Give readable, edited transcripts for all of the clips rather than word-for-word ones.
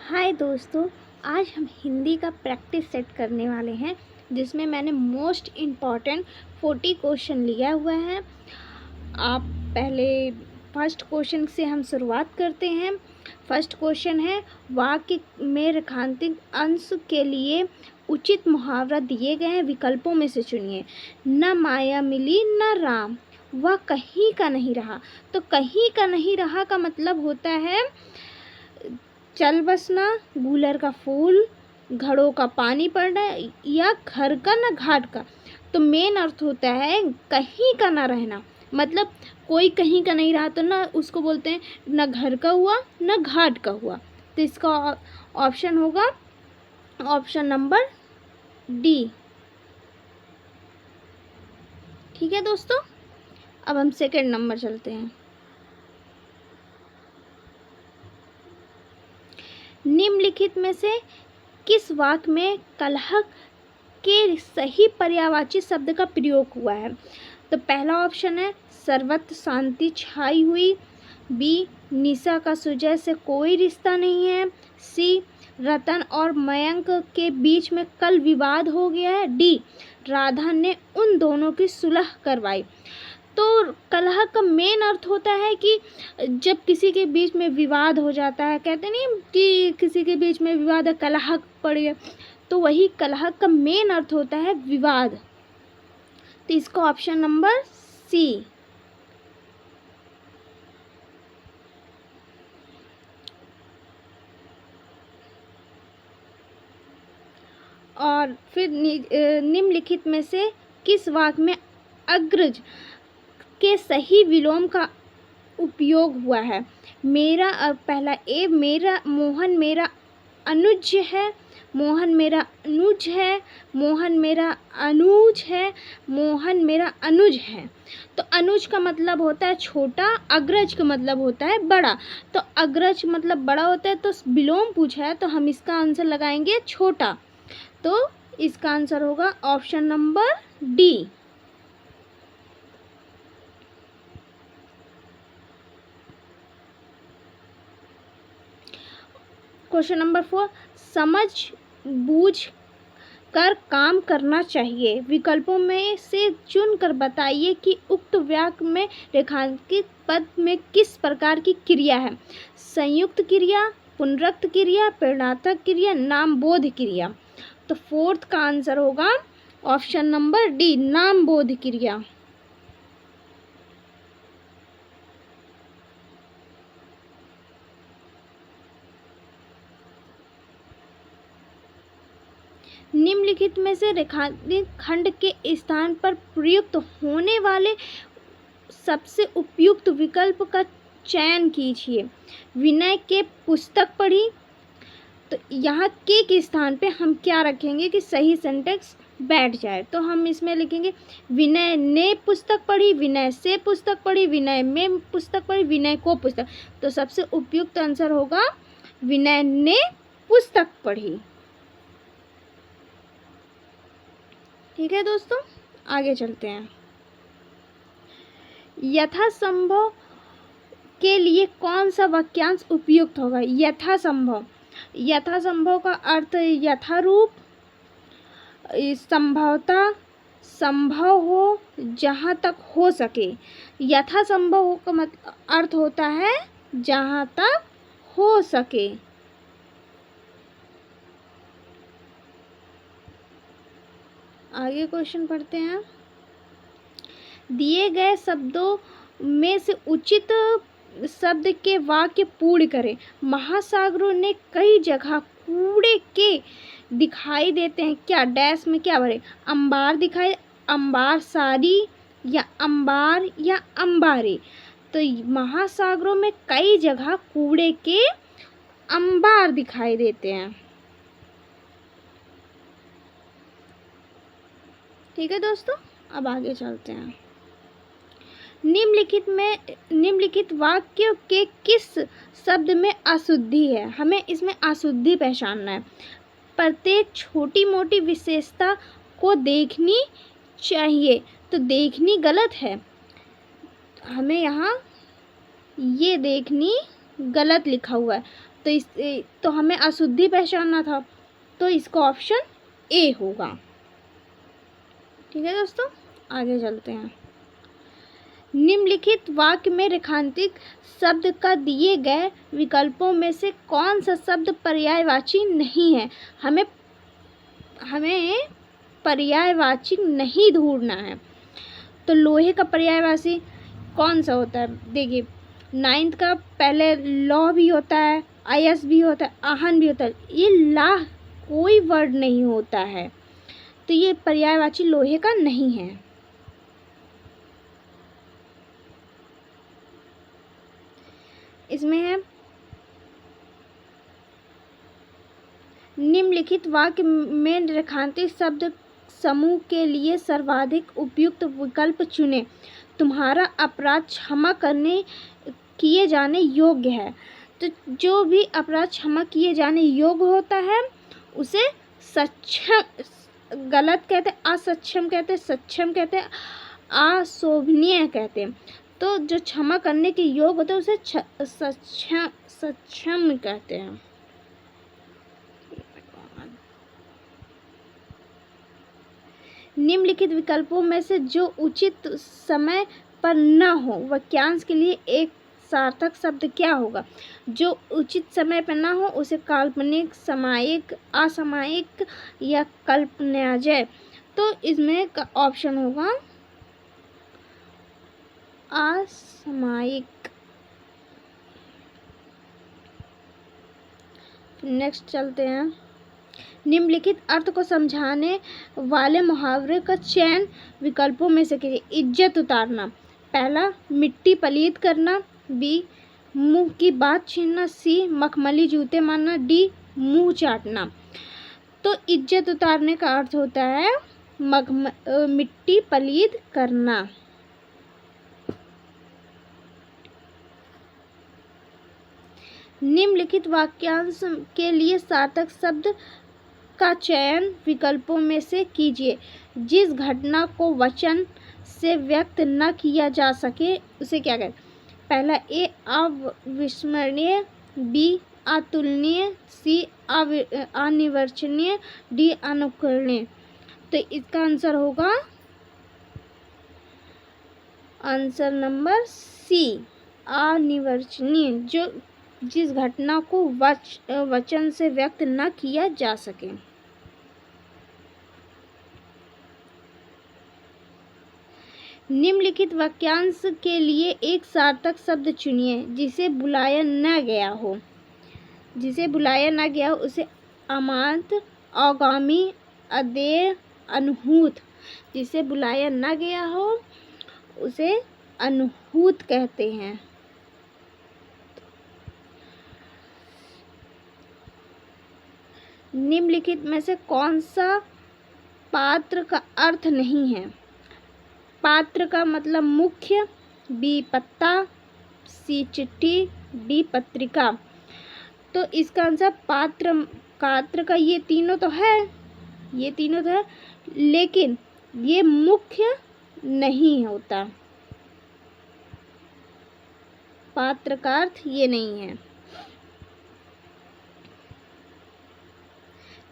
हाय दोस्तों, आज हम हिंदी का प्रैक्टिस सेट करने वाले हैं जिसमें मैंने मोस्ट इम्पॉर्टेंट 40 क्वेश्चन लिया हुआ है। आप पहले फर्स्ट क्वेश्चन से हम शुरुआत करते हैं। फर्स्ट क्वेश्चन है, वाक्य में रेखांकित अंश के लिए उचित मुहावरा दिए गए हैं, विकल्पों में से चुनिए। न माया मिली न राम, वह कहीं का नहीं रहा। तो कहीं का नहीं रहा का मतलब होता है चल बसना, गूलर का फूल, घड़ों का पानी पड़ना, या घर का न घाट का। तो मेन अर्थ होता है कहीं का ना रहना, मतलब कोई कहीं का नहीं रहा तो ना उसको बोलते हैं न घर का हुआ न घाट का हुआ। तो इसका ऑप्शन होगा ऑप्शन नंबर डी। ठीक है दोस्तों, अब हम सेकंड नंबर चलते हैं। निम्नलिखित में से किस वाक्य में कलह के सही पर्यायवाची शब्द का प्रयोग हुआ है? तो पहला ऑप्शन है सर्वत्र शांति छाई हुई, बी निशा का सुजय से कोई रिश्ता नहीं है, सी रतन और मयंक के बीच में कल विवाद हो गया है, डी राधा ने उन दोनों की सुलह करवाई। तो कलह का मेन अर्थ होता है कि जब किसी के बीच में विवाद हो जाता है, कहते नहीं कि किसी के बीच में विवाद है, कलह पड़ गया, तो वही कलह का मेन अर्थ होता है विवाद। तो इसका ऑप्शन नंबर सी। और फिर निम्नलिखित में से किस वाक्य में अग्रज के सही विलोम का उपयोग हुआ है? मेरा पहला ए, मेरा मोहन मेरा अनुज है, मोहन मेरा अनुज है, मोहन मेरा अनुज है, मोहन मेरा अनुज है। तो अनुज का मतलब होता है छोटा, अग्रज का मतलब होता है बड़ा। तो अग्रज मतलब बड़ा होता है, तो विलोम पूछा है तो हम इसका आंसर लगाएंगे छोटा। तो इसका आंसर होगा option number D. Question number 4, समझ बूझ कर काम करना चाहिए, विकल्पों में से चुनकर बताइए कि उक्त वाक्य में रेखांकित पद में किस प्रकार की क्रिया है? संयुक्त क्रिया, पुनरुक्त क्रिया, प्रेरणात्मक क्रिया, नामबोध क्रिया। तो फोर्थ का आंसर होगा ऑप्शन नंबर डी, नामबोध क्रिया। निम्नलिखित में से रेखांकित खंड के स्थान पर प्रयुक्त होने वाले सबसे उपयुक्त विकल्प का चयन कीजिए। विनय के पुस्तक पढ़ी, तो यहाँ के स्थान पे हम क्या रखेंगे कि सही सेंटेंस बैठ जाए? तो हम इसमें लिखेंगे विनय ने पुस्तक पढ़ी, विनय से पुस्तक पढ़ी, विनय में पुस्तक पढ़ी, विनय को पुस्तक। तो सबसे उपयुक्त आंसर होगा विनय ने पुस्तक पढ़ी। ठीक है दोस्तों, आगे चलते हैं। यथासंभव के लिए कौन सा वाक्यांश उपयुक्त होगा? यथासंभव, यथासंभव का अर्थ यथारूप, संभवतः, संभव हो, जहाँ तक हो सके। यथासंभव का अर्थ होता है जहाँ तक हो सके। आगे क्वेश्चन पढ़ते हैं। दिए गए शब्दों में से उचित शब्द के वाक्य पूर्ण करें। महासागरों ने कई जगह कूड़े के दिखाई देते हैं, क्या डैश में क्या भरे? अंबार दिखाई, अंबार सारी, या अंबार, या अंबारे। तो महासागरों में कई जगह कूड़े के अंबार दिखाई देते हैं। ठीक है दोस्तों, अब आगे चलते हैं। निम्नलिखित वाक्य के किस शब्द में अशुद्धि है? हमें इसमें अशुद्धि पहचानना है। प्रत्येक छोटी मोटी विशेषता को देखनी चाहिए, तो देखनी गलत है, हमें यहाँ ये देखनी गलत लिखा हुआ है। तो हमें अशुद्धि पहचानना था, तो इसका ऑप्शन ए होगा। ठीक है दोस्तों, आगे चलते हैं। निम्नलिखित वाक्य में रेखांकित शब्द का दिए गए विकल्पों में से कौन सा शब्द पर्यायवाची नहीं है? हमें पर्यायवाची नहीं ढूंढना है। तो लोहे का पर्यायवाची कौन सा होता है? देखिए, 9th का पहले लौ भी होता है, आयस भी होता है, आहन भी होता है। ये ला कोई वर्ड नहीं होता है, तो ये पर्यायवाची लोहे का नहीं है। इसमें है निम्नलिखित वाक्य में रेखांकित शब्द समूह के लिए सर्वाधिक उपयुक्त विकल्प चुनें। तुम्हारा अपराध क्षमा किए जाने योग्य है। तो जो भी अपराध क्षमा किए जाने योग्य होता है उसे सक्षम, गलत कहते, असक्षम कहते, सक्षम कहते, अशोभनीय कहते हैं। तो जो क्षमा करने के योग्य होता है उसे सक्षम कहते हैं। निम्नलिखित विकल्पों में से जो उचित समय पर न हो वाक्यांश के लिए एक सार्थक शब्द क्या होगा? जो उचित समय पर न हो उसे काल्पनिक, सामायिक, असामायिक या कल्पनाजय। तो इसमें का ऑप्शन होगा असामायिक। नेक्स्ट चलते हैं। निम्नलिखित अर्थ को समझाने वाले मुहावरे का चयन विकल्पों में से कीजिए। इज्जत उतारना, पहला मिट्टी पलीद करना, बी मुंह की बात छीनना, सी मखमली जूते मारना, डी मुंह चाटना। तो इज्जत उतारने का अर्थ होता है मिट्टी पलीद करना। निम्नलिखित वाक्यांश के लिए सार्थक शब्द का चयन विकल्पों में से कीजिए। जिस घटना को वचन से व्यक्त न किया जा सके उसे क्या कहते? पहला ए अविस्मरणीय, बी अतुलनीय, सी अनिर्वचनीय, डी अनुकरणीय। तो इसका आंसर होगा आंसर नंबर सी, अनिर्वचनीय, जो जिस घटना को वचन से व्यक्त न किया जा सके। निम्नलिखित वाक्यांश के लिए एक सार्थक शब्द चुनिए जिसे बुलाया न गया हो। जिसे बुलाया न गया हो उसे अमांत, अगामी, अदेय, अनहूत। जिसे बुलाया न गया हो उसे अनहूत कहते हैं। निम्नलिखित में से कौन सा पात्र का अर्थ नहीं है? पात्र का मतलब मुख्य, बी पत्ता, सी चिट्ठी, डी पत्रिका। तो इसका आंसर पात्र का ये तीनों तो है, लेकिन ये मुख्य नहीं होता। पात्र का अर्थ ये नहीं है।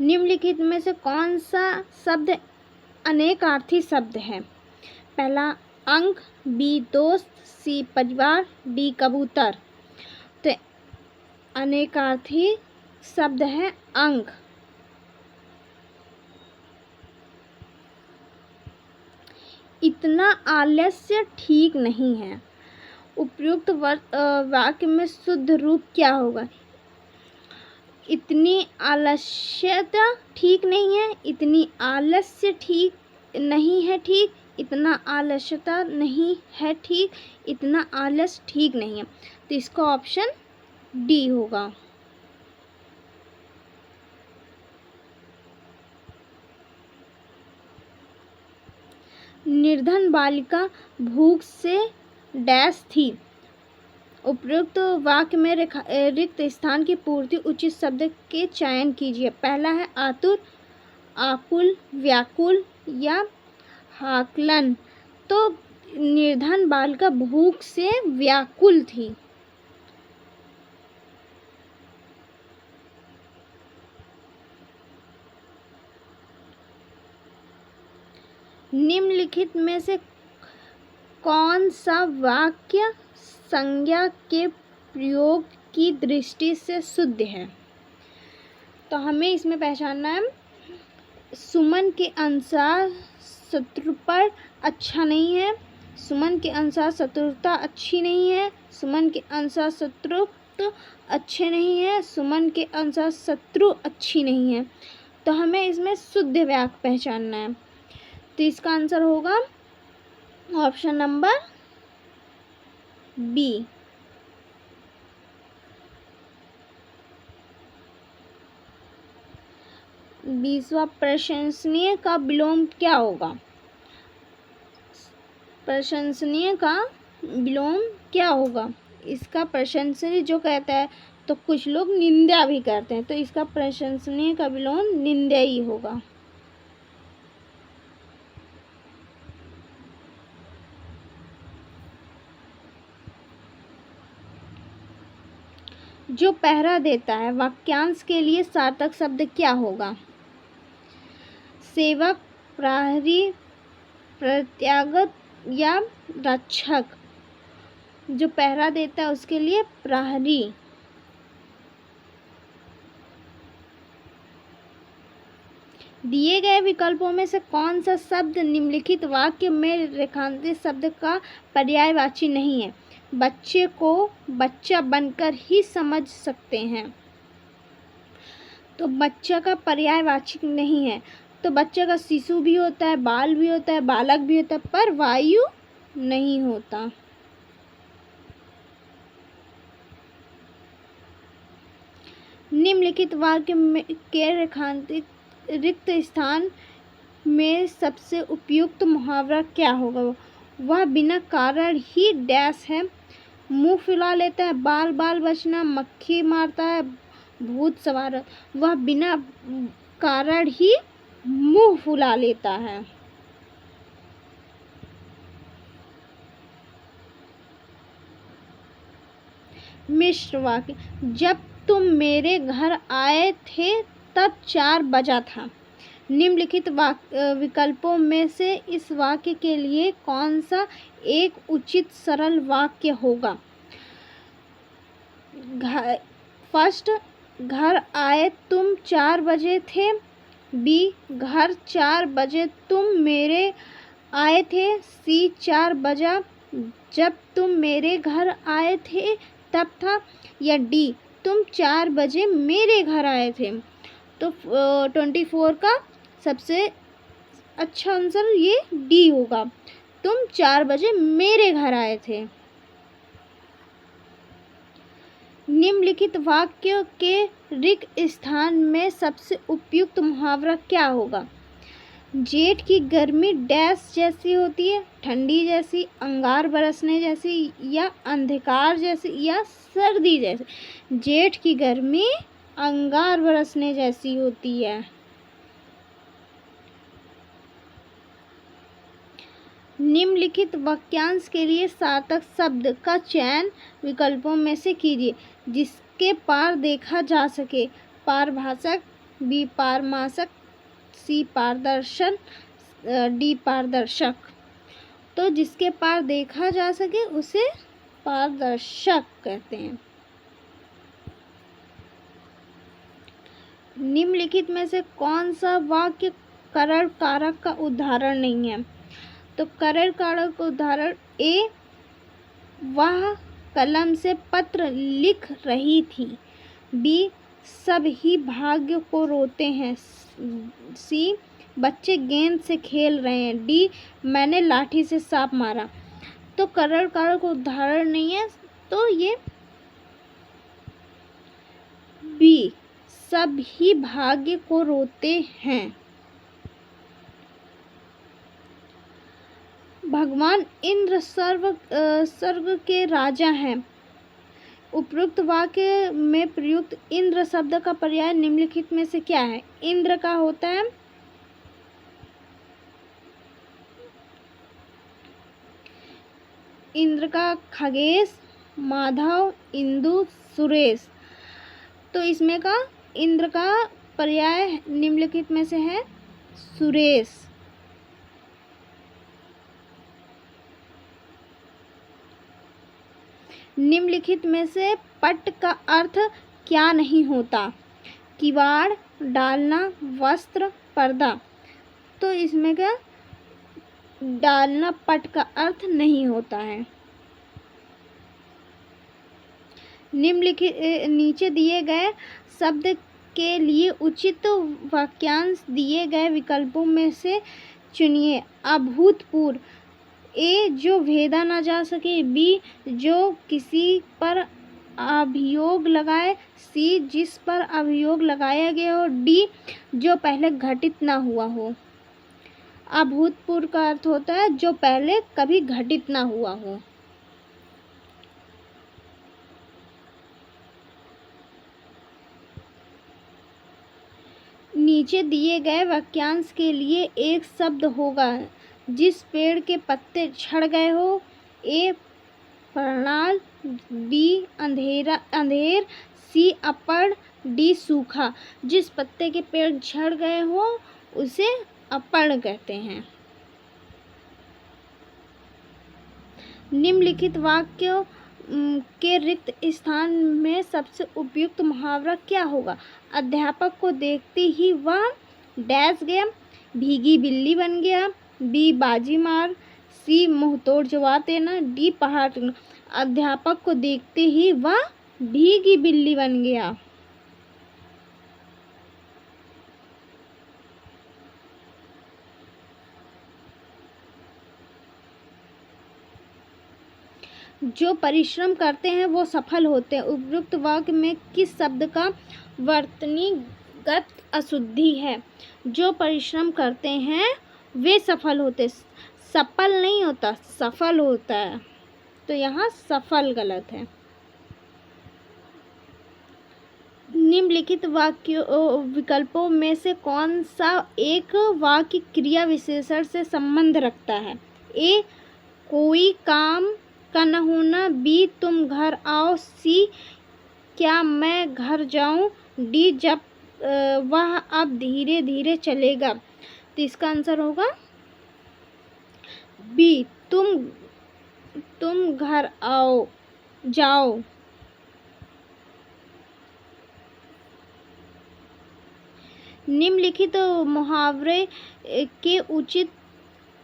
निम्नलिखित में से कौन सा शब्द अनेकार्थी शब्द है? पहला अंक, बी दोस्त, सी परिवार, डी कबूतर। तो अनेकार्थी शब्द है अंक। इतना आलस्य ठीक नहीं है। उपयुक्त वाक्य में शुद्ध रूप क्या होगा? इतनी आलस्यता ठीक नहीं है, इतनी आलस्य ठीक नहीं है, ठीक, इतना आलस्यता नहीं है, ठीक, इतना आलस ठीक नहीं है। तो इसका ऑप्शन डी होगा। निर्धन बालिका भूख से डैश थी। उपयुक्त वाक्य में रिक्त स्थान की पूर्ति उचित शब्द के चयन कीजिए। पहला है आतुर, आकुल, व्याकुल या हाकलन। तो निर्धन बालिका भूख से व्याकुल थी। निम्नलिखित में से कौन सा वाक्य संज्ञा के प्रयोग की दृष्टि से शुद्ध है? तो हमें इसमें पहचानना है, सुमन के अनुसार शत्रुपर अच्छा नहीं है, सुमन के अनुसार शत्रुता अच्छी नहीं है, सुमन के अनुसार शत्रुत्व अच्छे नहीं है, सुमन के अनुसार शत्रु अच्छी नहीं है। तो हमें इसमें शुद्ध वाक्य पहचानना है। तो इसका आंसर होगा ऑप्शन नंबर बी। बीसवा, प्रशंसनीय का विलोम क्या होगा? प्रशंसनीय का विलोम क्या होगा? इसका प्रशंसनीय जो कहता है तो कुछ लोग निंदा भी करते हैं, तो इसका प्रशंसनीय का विलोम निंदा ही होगा। जो पहरा देता है वाक्यांश के लिए सार्थक शब्द क्या होगा? सेवक, प्रहरी, प्रत्यागत या रक्षक? जो पहरा देता है उसके लिए प्रहरी। दिए गए विकल्पों में से कौन सा शब्द निम्नलिखित वाक्य में रेखांकित शब्द का पर्यायवाची नहीं है? बच्चे को बच्चा बनकर ही समझ सकते हैं, तो बच्चा का पर्यायवाची नहीं है। तो बच्चे का शिशु भी होता है, बाल भी होता है, बालक भी होता है, पर वायु नहीं होता। निम्नलिखित वाक्य के रेखांकित रिक्त स्थान में सबसे उपयुक्त मुहावरा क्या होगा? वह बिना कारण ही डैश है, मुंह फुला लेता है, बाल बाल बचना, मक्खी मारता है, भूत सवार। वह बिना कारण ही मुंह फुला लेता है। मिश्र वाक्य, जब तुम मेरे घर आए थे तब 4 बजा था। निम्नलिखित विकल्पों में से इस वाक्य के लिए कौन सा एक उचित सरल वाक्य होगा? फर्स्ट, घर आए तुम 4 बजे थे। बी, घर 4 बजे तुम मेरे आए थे। सी, 4 बजा जब तुम मेरे घर आए थे तब था। या डी, तुम 4 बजे मेरे घर आए थे। तो 24 का सबसे अच्छा आंसर ये डी होगा, तुम 4 बजे मेरे घर आए थे। निम्नलिखित वाक्य के रिक्त स्थान में सबसे उपयुक्त मुहावरा क्या होगा? जेठ की गर्मी डैश जैसी होती है, ठंडी जैसी, अंगार बरसने जैसी, या अंधकार जैसी, या सर्दी जैसी? जेठ की गर्मी अंगार बरसने जैसी होती है। निम्नलिखित वाक्यांश के लिए सार्थक शब्द का चयन विकल्पों में से कीजिए जिसके पार देखा जा सके। पारभाषक, बी पारमासक, सी पारदर्शन, डी पारदर्शक। तो जिसके पार देखा जा सके उसे पारदर्शक कहते हैं। निम्नलिखित में से कौन सा वाक्य करण कारक का उदाहरण नहीं है? तो करण कारक का उदाहरण ए, वह कलम से पत्र लिख रही थी। बी, सब ही भाग्य को रोते हैं। सी, बच्चे गेंद से खेल रहे हैं। डी, मैंने लाठी से सांप मारा। तो करण कारक उदाहरण नहीं है, तो ये बी, सब ही भाग्य को रोते हैं। भगवान इंद्र स्वर्ग के राजा हैं। उपरोक्त वाक्य में प्रयुक्त इंद्र शब्द का पर्याय निम्नलिखित में से क्या है? इंद्र का होता है इंद्र का खगेश, माधव, इंदु, सुरेश। तो इसमें का इंद्र का पर्याय निम्नलिखित में से है सुरेश। निम्नलिखित में से पट का अर्थ क्या नहीं होता? किवाड़, डालना, वस्त्र, पर्दा। तो इसमें क्या डालना पट का अर्थ नहीं होता है। निम्नलिखित नीचे दिए गए शब्द के लिए उचित वाक्यांश दिए गए विकल्पों में से चुनिए। अभूतपूर्व। ए, जो भेदा ना जा सके। बी, जो किसी पर अभियोग लगाए। सी, जिस पर अभियोग लगाया गया हो। डी, जो पहले घटित ना हुआ हो। अभूतपूर्व का अर्थ होता है जो पहले कभी घटित ना हुआ हो। नीचे दिए गए वाक्यांश के लिए एक शब्द होगा जिस पेड़ के पत्ते झड़ गए हो। ए, प्रणाल। बी, अंधेर। सी, अपड़। डी, सूखा। जिस पत्ते के पेड़ झड़ गए हो उसे अपड़ कहते हैं। निम्नलिखित वाक्य के रिक्त स्थान में सबसे उपयुक्त मुहावरा क्या होगा? अध्यापक को देखते ही वह डैश गया। भीगी बिल्ली बन गया। बी, बाजी मार। सी, मुंहतोड़ जवाब देना। डी, पहाड़ टूटना। अध्यापक को देखते ही वह भीगी बिल्ली बन गया। जो परिश्रम करते हैं वो सफल होते हैं। उपयुक्त वाक्य में किस शब्द का वर्तनीगत अशुद्धि है? जो परिश्रम करते हैं वे सफल होते। सफल नहीं होता, सफल होता है। तो यहाँ सफल गलत है। निम्नलिखित वाक्य विकल्पों में से कौन सा एक वाक्य क्रिया विशेषण से संबंध रखता है? ए, कोई काम का न होना। बी, तुम घर आओ। सी, क्या मैं घर जाऊं। डी, जब वह अब धीरे धीरे चलेगा। तो इसका आंसर होगा बी, तुम घर आओ जाओ। निम्नलिखित मुहावरे के उचित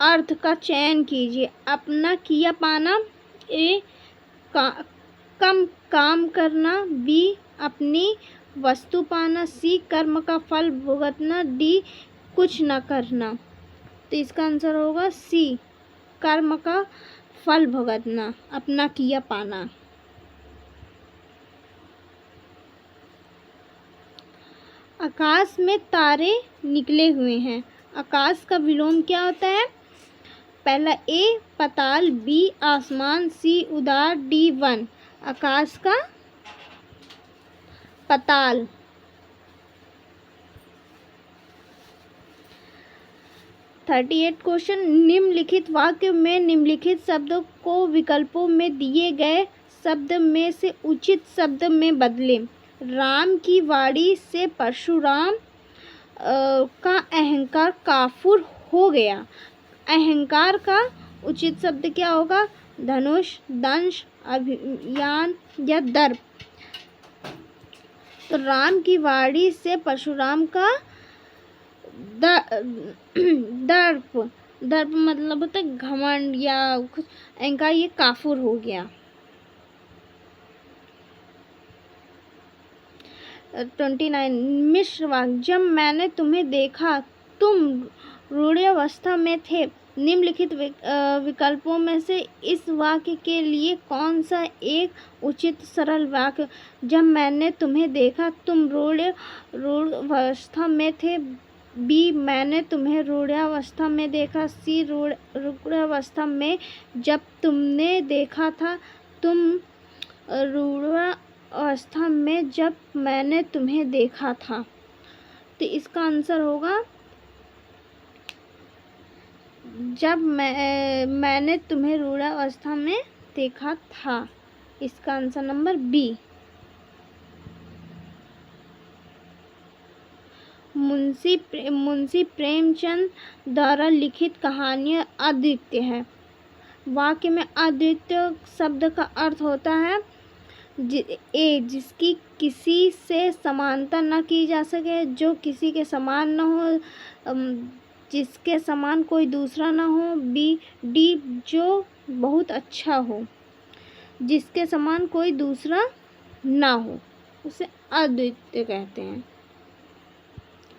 अर्थ का चयन कीजिए। अपना किया पाना। ए, कम काम करना। बी, अपनी वस्तु पाना। सी, कर्म का फल भुगतना। डी, कुछ न करना। तो इसका आंसर होगा सी, कर्म का फल भुगतना, अपना किया पाना। आकाश में तारे निकले हुए हैं। आकाश का विलोम क्या होता है? पहला ए, पाताल। बी, आसमान। सी, उदार। D, one. आकाश का पाताल। 38 क्वेश्चन। निम्नलिखित वाक्य में निम्नलिखित शब्दों को विकल्पों में दिए गए शब्द में से उचित शब्द में बदलें। राम की वाणी से परशुराम का अहंकार काफूर हो गया। अहंकार का उचित शब्द क्या होगा? धनुष, दंश, अभियान या दर्प। तो राम की वाणी से परशुराम का दर्प मतलब होता है घमंड या कुछ अहंकार, ये काफूर हो गया। 29 मिश्र वाक्य। जब मैंने तुम्हें देखा तुम रूढ़ावस्था में थे। निम्नलिखित विकल्पों में से इस वाक्य के लिए कौन सा एक उचित सरल वाक्य? जब मैंने तुम्हें देखा तुम रूढ़ावस्था में थे। बी, मैंने तुम्हें रूढ़ावस्था में देखा। सी, रूढ़ावस्था में जब तुमने देखा था। तुम रूढ़ावस्था में जब मैंने तुम्हें देखा था। तो इसका आंसर होगा जब मैंने तुम्हें रूढ़ावस्था में देखा था। इसका answer number B. Munshi Premchand द्वारा लिखित कहानियाँ अद्वितीय है। वाक्य में अद्वितीय शब्द का अर्थ होता है जिसकी किसी से समानता न की जा सके, जो किसी के समान न हो, जिसके समान कोई दूसरा न हो। डी, जो बहुत अच्छा हो, जिसके समान कोई दूसरा ना हो, उसे अद्वितीय कहते हैं।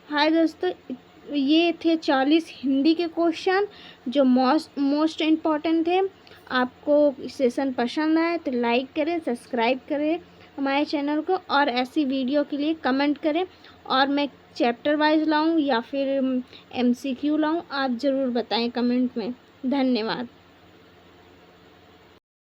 हाय दोस्तों, ये थे 40 हिंदी के क्वेश्चन जो मोस्ट इम्पॉर्टेंट थे। आपको सेशन पसंद आए तो लाइक करें, सब्सक्राइब करें हमारे चैनल को, और ऐसी वीडियो के लिए कमेंट करें, और मैं चैप्टर वाइज लाऊं या फिर MCQ लाऊं, आप ज़रूर बताएं कमेंट में। धन्यवाद।